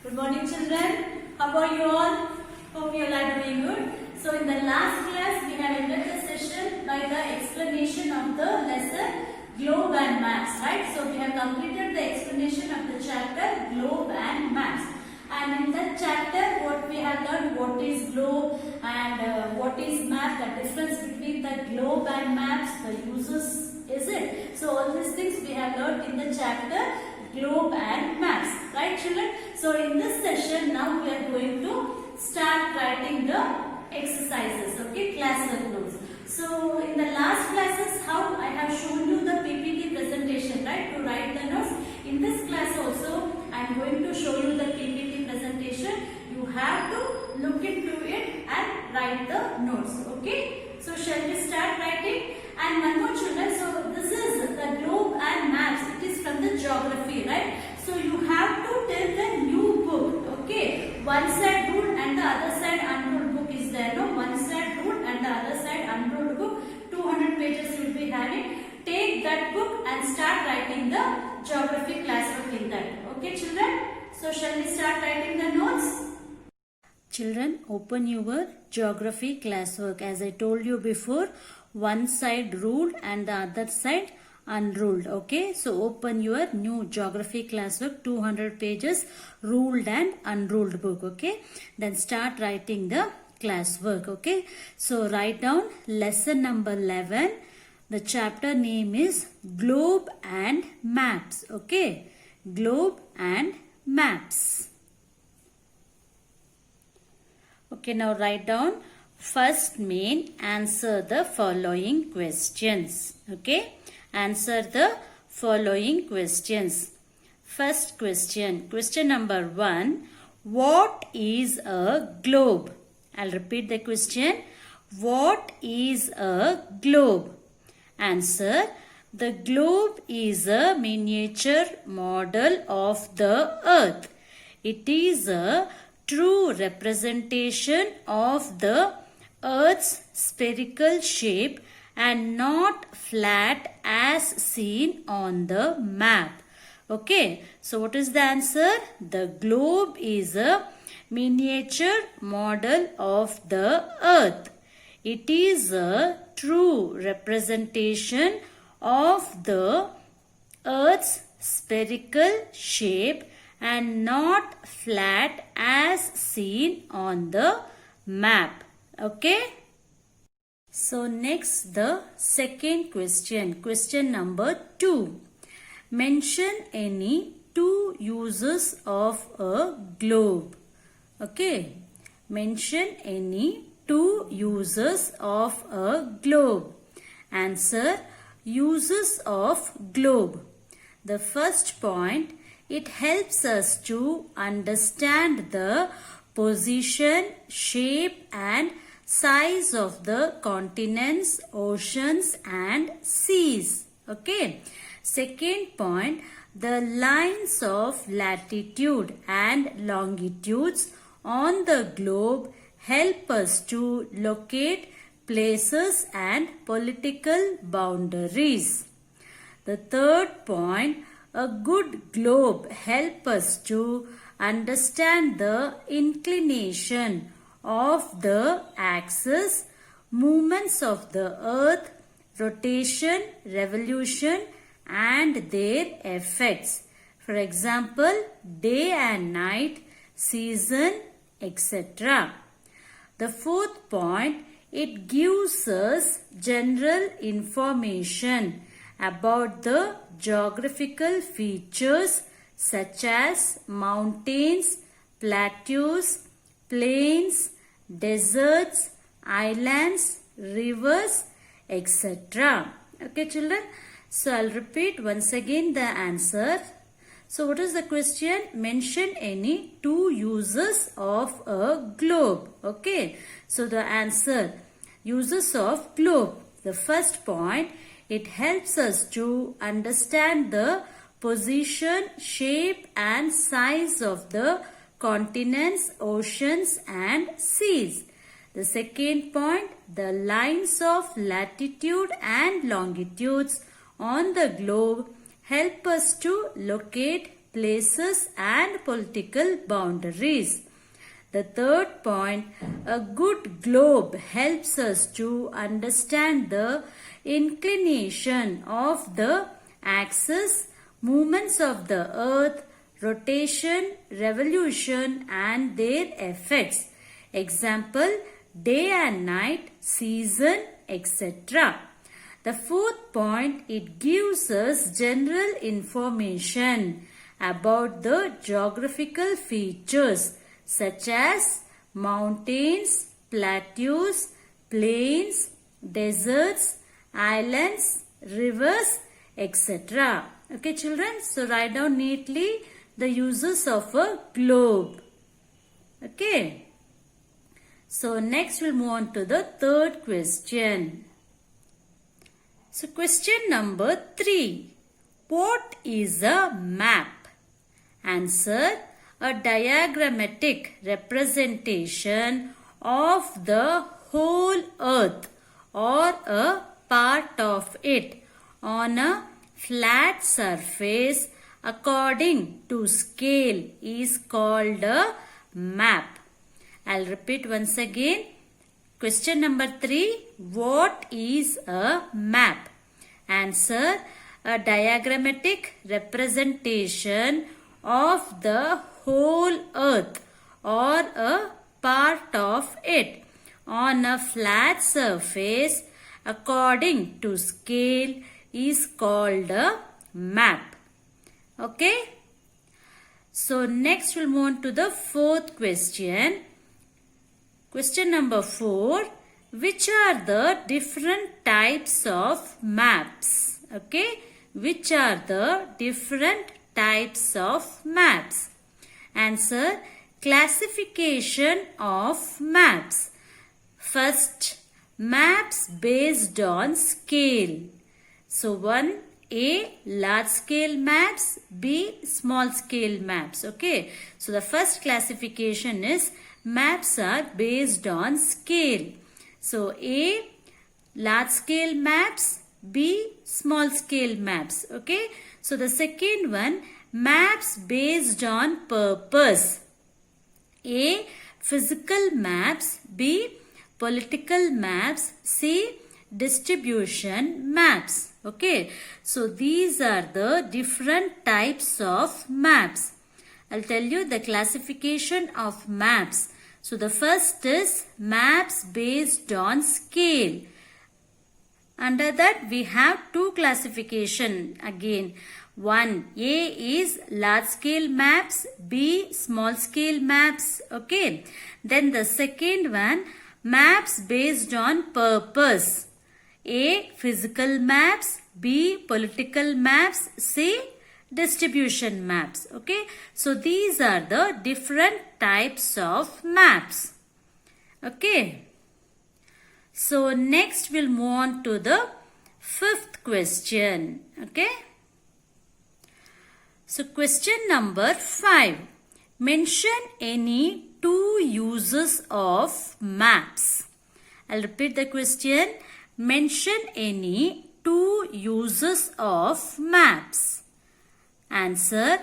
Good morning, children. How are you all? Hope you all are doing good. So in the last class, we have ended the session by the explanation of the lesson Globe and Maps, right? So we have completed the explanation of the chapter Globe and Maps. And in that chapter, what we have learned, what is globe and what is map, the difference between the globe and maps, the uses, is it? So all these things we have learned in the chapter globe and maps, right children? So in this session, now we are going to start writing the exercises, okay, classwork notes. So in the last classes, how I have shown you the PPT presentation, right, to write the notes. In this class also, I am going to show you the PPT presentation. You have to look into it and write the notes, okay. So shall we start writing? And one more children, so this is the globe and maps. It is from the geography, right? So you have to tell the new book, okay. One side ruled and the other side unruled book is there, no? One side ruled and the other side unruled book. 200 pages you will be having. Take that book and start writing the geography classwork in that. Okay children? So shall we start writing the notes? Children, open your geography classwork. As I told you before, one side ruled and the other side unruled. Okay, so open your new geography classwork, 200 pages, ruled and unruled book. Okay, then start writing the classwork. Okay, so write down lesson number 11. The chapter name is Globe and Maps. Okay, Globe and Maps. Okay, now write down first main, answer the following questions. Okay, answer the following questions. First question, question number 1. What is a globe? I'll repeat the question. What is a globe? Answer. The globe is a miniature model of the earth. It is a true representation of the earth's spherical shape and not flat as seen on the map. Okay, so what is the answer? The globe is a miniature model of the earth. It is a true representation of the earth's spherical shape and not flat as seen on the map. Okay. So next, the second question. Question number 2. Mention any 2 uses of a globe. Okay. Mention any 2 uses of a globe. Answer. Uses of globe. The first point, it helps us to understand the position, shape and size of the continents, oceans and seas. Okay. Second point, the lines of latitude and longitudes on the globe help us to locate places and political boundaries. The third point, a good globe helps us to understand the inclination of the axis, movements of the earth, rotation, revolution and their effects. For example, day and night, season, etc. The fourth point, it gives us general information about the geographical features such as mountains, plateaus, plains, deserts, islands, rivers, etc. Okay children, so I'll repeat once again the answer. So what is the question? Mention any 2 uses of a globe. Okay, so the answer, uses of globe. The first point, it helps us to understand the position, shape and size of the continents, oceans and seas. The second point, the lines of latitude and longitudes on the globe help us to locate places and political boundaries. The third point, a good globe helps us to understand the inclination of the axis, movements of the earth, rotation, revolution and their effects. Example, day and night, season, etc. The fourth point, it gives us general information about the geographical features such as mountains, plateaus, plains, deserts, islands, rivers, etc. Okay, children, so write down neatly the uses of a globe. Okay. So next we'll move on to the third question. So question number 3. What is a map? Answer, a diagrammatic representation of the whole earth or a part of it on a flat surface according to scale is called a map. I'll repeat once again. Question number 3. What is a map? Answer, a diagrammatic representation of the whole earth or a part of it on a flat surface according to scale is called a map. Okay. So next we'll move on to the fourth question. Question number 4. Which are the different types of maps? Okay. Which are the different types of maps? Answer, classification of maps. First, maps based on scale. So 1A, large scale maps, B, small scale maps. Okay. So the first classification is maps are based on scale. So A, large scale maps, B, small scale maps. Okay. So the second one, maps based on purpose. A, physical maps, B, political maps, C, distribution maps. Okay. So these are the different types of maps. I'll tell you the classification of maps. So the first is maps based on scale. Under that we have two classification again. 1, A is large scale maps, B, small scale maps. Okay. Then the second one, maps based on purpose. A, physical maps, B, political maps, C, distribution maps. Okay. So these are the different types of maps. Okay. So next we'll move on to the fifth question. Okay. So question number 5. Mention any 2 uses of maps. I'll repeat the question. Mention any 2 uses of maps. Answer,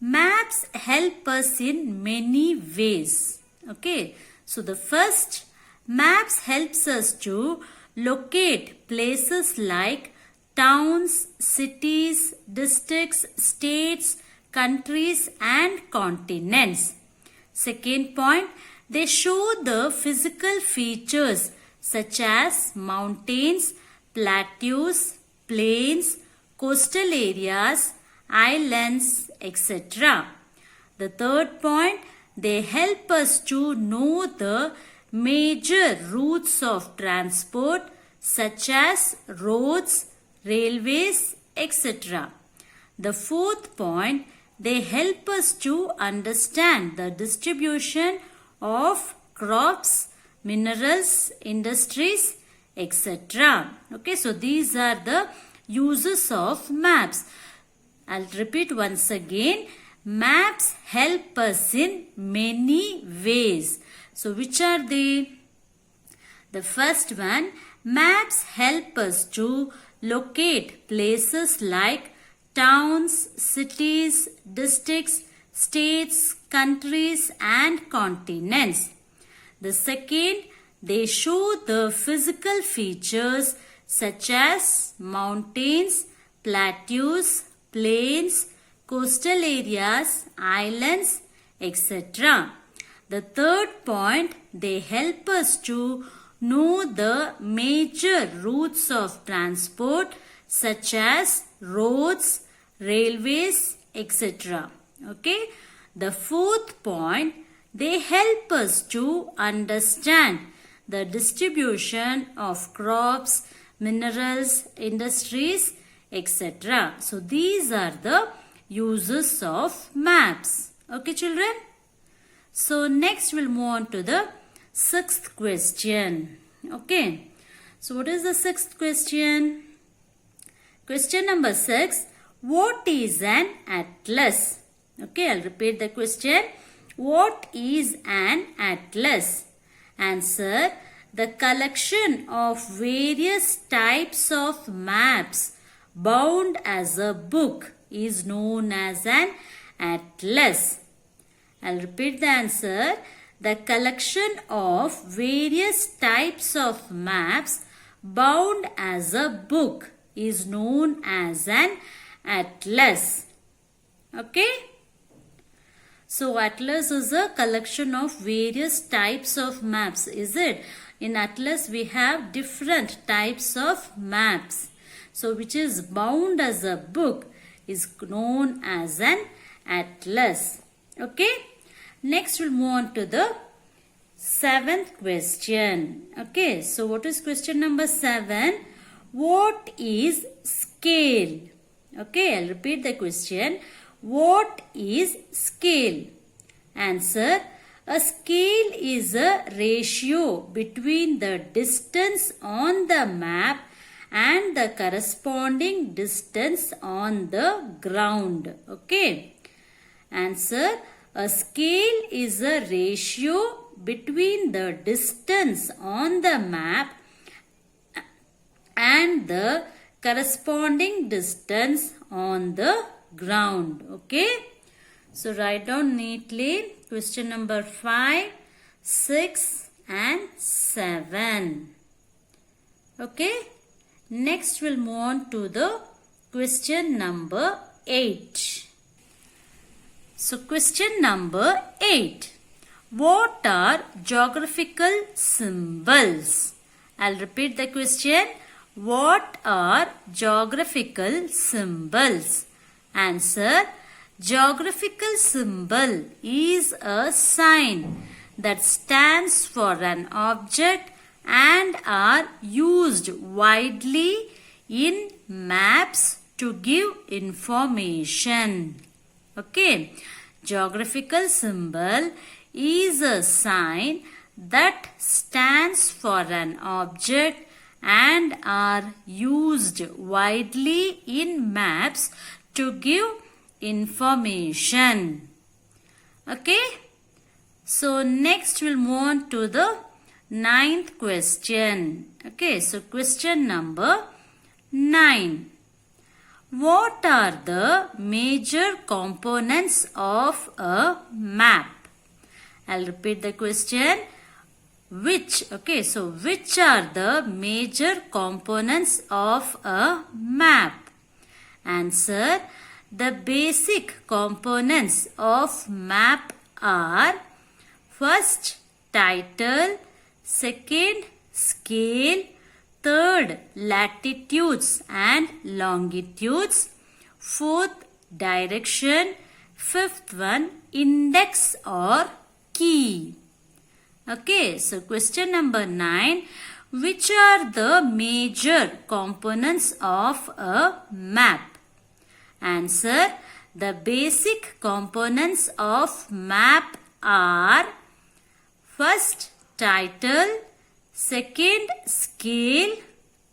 maps help us in many ways. Okay. So the first, maps helps us to locate places like towns, cities, districts, states, countries and continents. Second point, they show the physical features such as mountains, plateaus, plains, coastal areas, islands, etc. The third point, they help us to know the major routes of transport such as roads, railways, etc. The fourth point, they help us to understand the distribution of crops, minerals, industries, etc. Okay, so these are the uses of maps. I'll repeat once again. Maps help us in many ways. So which are they? The first one, maps help us to locate places like towns, cities, districts, states, countries and continents. The second, they show the physical features such as mountains, plateaus, plains, coastal areas, islands, etc. The third point, they help us to know the major routes of transport such as roads, railways, etc. Okay. The fourth point, they help us to understand the distribution of crops, minerals, industries, etc. So these are the uses of maps. Okay, children? So next we'll move on to the sixth question. Okay. So what is the sixth question? Question number 6. What is an atlas? Okay, I'll repeat the question. What is an atlas? Answer. The collection of various types of maps bound as a book is known as an atlas. I'll repeat the answer. The collection of various types of maps bound as a book is known as an atlas. Okay? So atlas is a collection of various types of maps, is it? In atlas we have different types of maps. So which is bound as a book is known as an atlas. Okay? Next we'll move on to the seventh question. Okay, so what is question number 7? What is scale? Okay, I'll repeat the question. What is scale? Answer. A scale is a ratio between the distance on the map and the corresponding distance on the ground. Okay. Answer. A scale is a ratio between the distance on the map and the corresponding distance on the ground. Okay. So write down neatly question number 5, 6 and 7. Okay. Next we'll move on to the question number 8. So question number 8. What are geographical symbols? I'll repeat the question. What are geographical symbols? Answer. Geographical symbol is a sign that stands for an object and are used widely in maps to give information. Okay. Geographical symbol is a sign that stands for an object and are used widely in maps to give information. Okay. So next we'll move on to the 9th question. Okay. So question number 9. What are the major components of a map? I'll repeat the question. Which are the major components of a map? Answer. The basic components of map are first title, second scale, third latitudes and longitudes, fourth direction, fifth one index or key. Okay, so question number 9. Which are the major components of a map? Answer. The basic components of map are first title, second scale,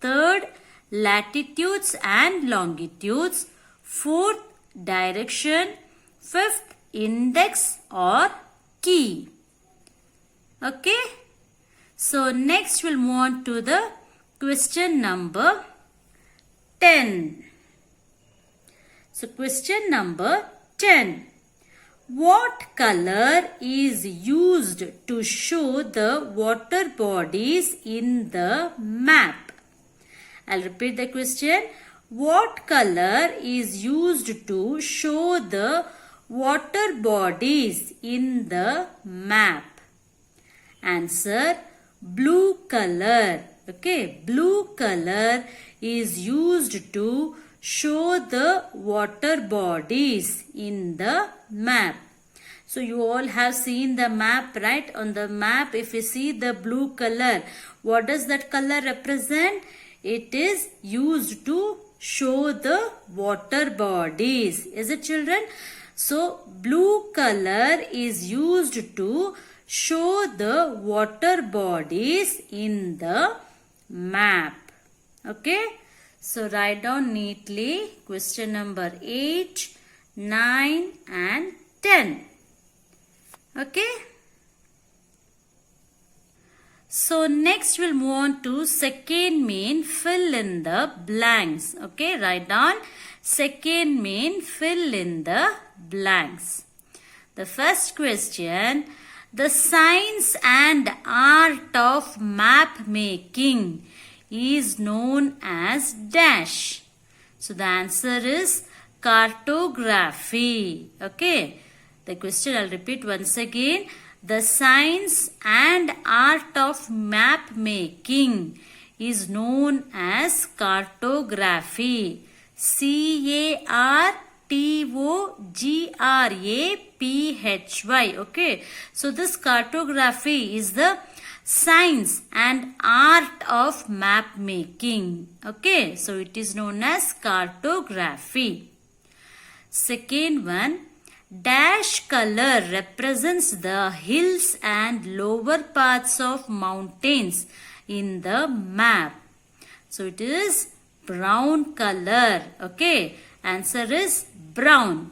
third latitudes and longitudes, fourth direction, fifth index or key. Okay. So next we'll move on to the question number 10. So question number 10. What color is used to show the water bodies in the map? I'll repeat the question. What color is used to show the water bodies in the map? Answer, blue color. Okay, blue color is used to show the water bodies in the map. So you all have seen the map, right? On the map, if you see the blue color, what does that color represent? It is used to show the water bodies. Is it, children? So blue color is used to show the water bodies in the map. Okay? So write down neatly question number 8, 9 and 10. Okay? So next we'll move on to second main, fill in the blanks. Okay? Write down second main, fill in the blanks. The first question, the science and art of map making is known as dash. So the answer is cartography. Okay. The question I'll repeat once again. The science and art of map making is known as cartography. CARTOGRAPHY. Okay. So this cartography is the science and art of map making. Okay. So it is known as cartography. Second one, dash color represents the hills and lower parts of mountains in the map. So it is brown color. Okay. Answer is brown.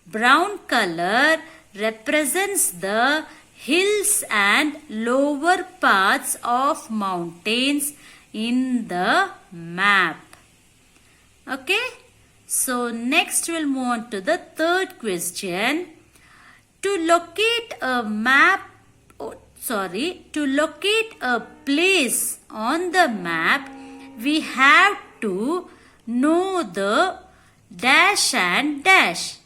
Brown color represents the hills and lower parts of mountains in the map. Okay. So next we'll move on to the third question. To locate a place on the map, we have to know the dash and dash.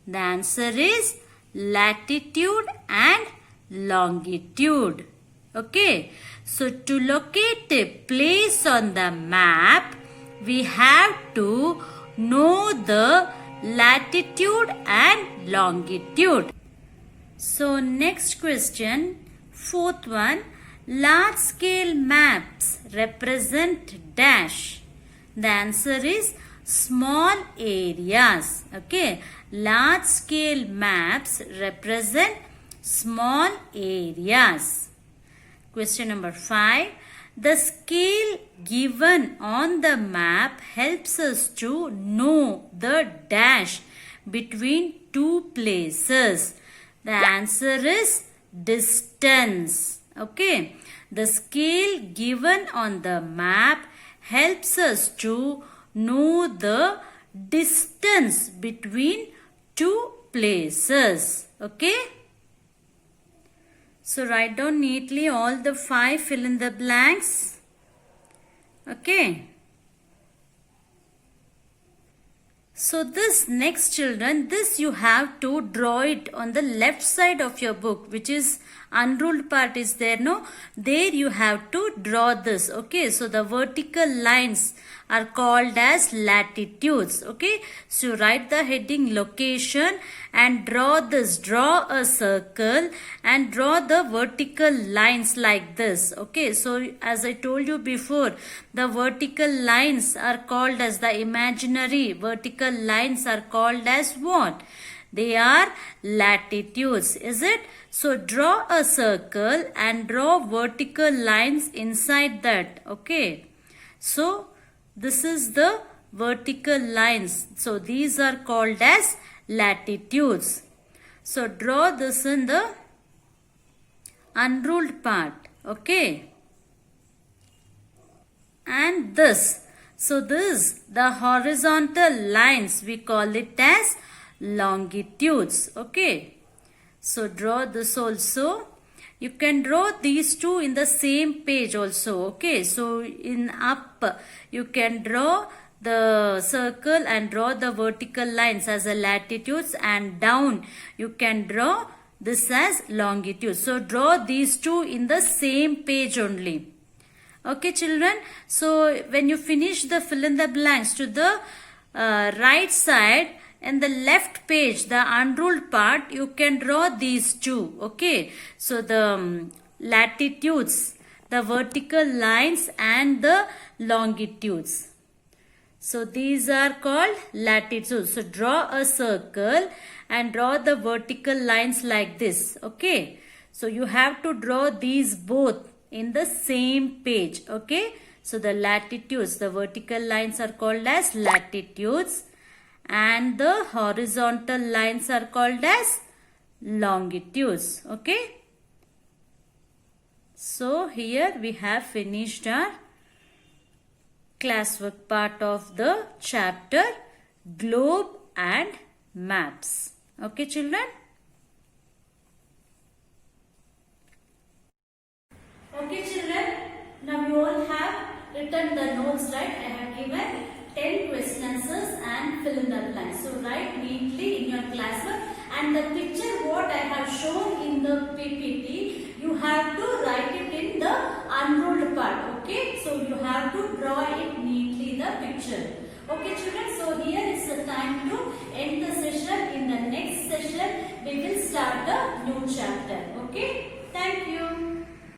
The answer is latitude and longitude. Okay. So to locate a place on the map, we have to know the latitude and longitude. So next question, fourth one, large scale maps represent dash. The answer is small areas. Okay. Large scale maps represent small areas. Question number 5. The scale given on the map helps us to know the dash between two places. The answer is distance. Okay. The scale given on the map helps us to know the distance between two places. Okay. So write down neatly all the 5, fill in the blanks. Okay. So this next, children, this you have to draw it on the left side of your book, which is unruled part is there, no? There you have to draw this. Okay. So the vertical lines are called as latitudes. Okay. So write the heading location and draw this. Draw a circle and draw the vertical lines like this. Okay. So as I told you before, the vertical lines are called as the imaginary. Vertical lines are called as what? They are latitudes. Is it? So draw a circle and draw vertical lines inside that. Okay. So this is the vertical lines. So these are called as latitudes. So draw this in the unruled part. Okay. And this So this, the horizontal lines, we call it as longitudes. Okay. So draw this also. You can draw these two in the same page also. Okay. So in up, you can draw the circle and draw the vertical lines as a latitudes, and down you can draw this as longitude. So draw these two in the same page only. Okay children, so when you finish the fill in the blanks to the right side, in the left page, the unruled part, you can draw these two. Okay, so the latitudes, the vertical lines and the longitudes. So these are called latitudes. So draw a circle and draw the vertical lines like this. Okay, so you have to draw these both in the same page. Okay, so the latitudes, the vertical lines are called as latitudes and the horizontal lines are called as longitudes. Okay, so here we have finished our classwork part of the chapter Globe and Maps. Okay children. Okay children, now you all have written the notes, right? I have given 10 question answers and fill in the blanks. So write neatly in your classwork, and the picture what I have shown in the PPT, you have to write it in the unrolled part. Okay, so you have to draw it neatly the picture. Okay children, so here is the time to end the session. In the next session we will start the new chapter. Okay, thank you.